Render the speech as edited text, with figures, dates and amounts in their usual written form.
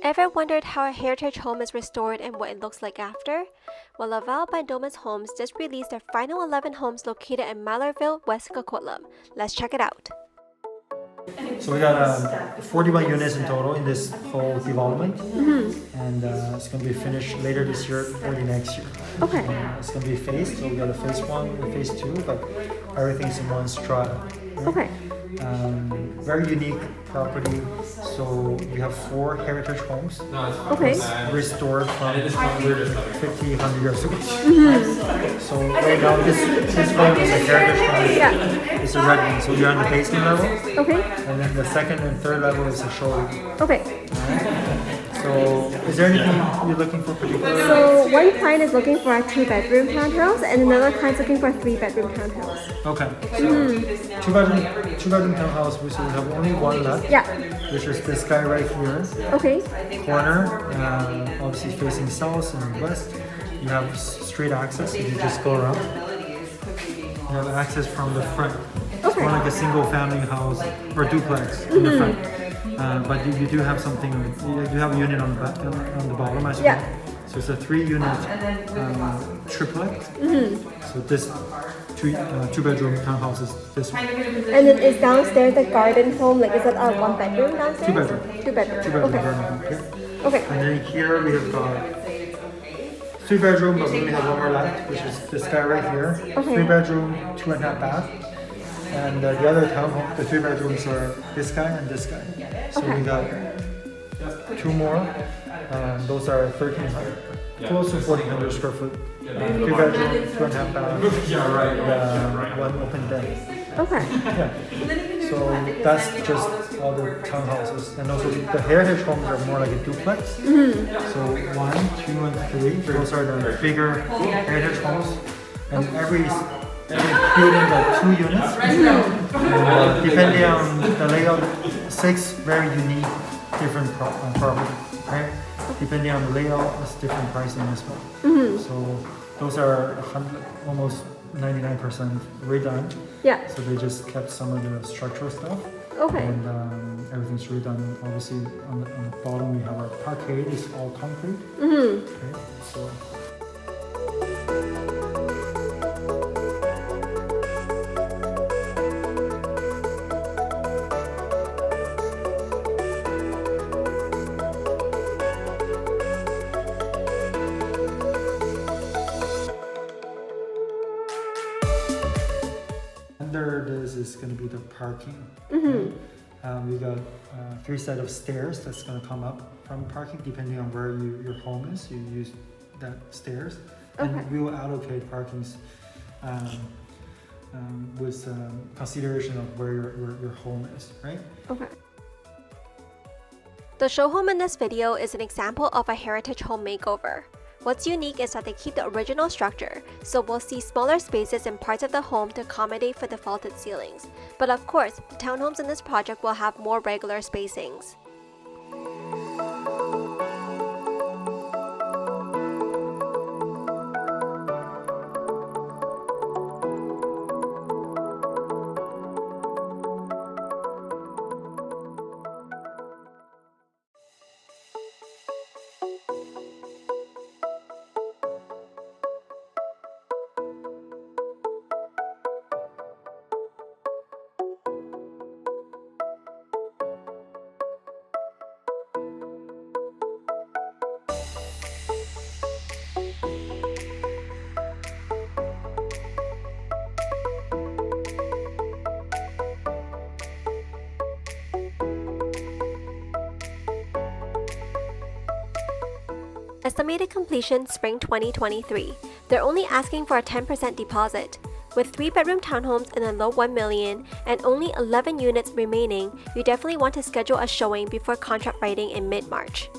Ever wondered how a heritage home is restored and what it looks like after? Well, Laval by Domus Homes just released their final 11 homes located in Maillardville, West Coquitlam. Let's check it out. So we got 41 units in total in this whole development, and it's going to be finished later this year, early next year. Okay. It's going to be phased, so we got a phase 1 and a phase 2, but everything's in one strata. Right? Okay. Very unique property. So we have 4 heritage homes. Okay. Restored from 50, 100 years ago. So right now this home is a heritage home. Yeah. It's a red one. So you're on the basement level. Okay. And then the second and third level is a showroom. Okay. So is there anything you're looking for particularly? So one client is looking for a 2-bedroom townhouse and another client is looking for a 3-bedroom townhouse. Okay. So two-bedroom townhouse, we have only one left. Yeah. Which is this guy right here. Okay. Corner, obviously facing south and west. You have straight access, you just go around. You have access from the front. It's more like a single family house or duplex in the front. But you do have something, you do have a unit on the bottom as well. Yeah. So it's a 3-unit triplex. So this two-bedroom townhouse is this one. And then is downstairs the garden home, like is it a 1-bedroom downstairs? 2-bedroom. 2-bedroom. Two-bedroom Okay. garden home, yeah. Okay. And then here we have got 3-bedroom, but we only have one more left, which is this guy right here. Okay. 3-bedroom, 2.5 bath. And the other townhome, the 3 bedrooms are this guy and this guy. So we got 2 more. Those are 1,300, close to 1,400 square foot. 3-bedroom, 2.5 bath, one open den. Okay. Yeah. So that's just all the townhouses. And also the heritage homes are more like a duplex. So 1, 2, and 3. Those are the bigger heritage homes. And every building got 2 units. Depending on the layout, 6 very unique, different property, right? Depending on the layout, it's different pricing as well. So those are almost 99% redone. Yeah. So they just kept some of the structural stuff. Okay. And everything's redone. Obviously, on the bottom we have our parquet. It's all concrete. Okay. So. Under this is going to be the parking. We got 3 sets of stairs that's going to come up from parking depending on where your home is. You use that stairs, and we will allocate parkings with consideration of where your home is, right? Okay. The show home in this video is an example of a heritage home makeover. What's unique is that they keep the original structure, so we'll see smaller spaces in parts of the home to accommodate for the vaulted ceilings. But of course, the townhomes in this project will have more regular spacings. Estimated completion spring 2023. They're only asking for a 10% deposit. With 3-bedroom townhomes in the low 1 million and only 11 units remaining, you definitely want to schedule a showing before contract writing in mid-March.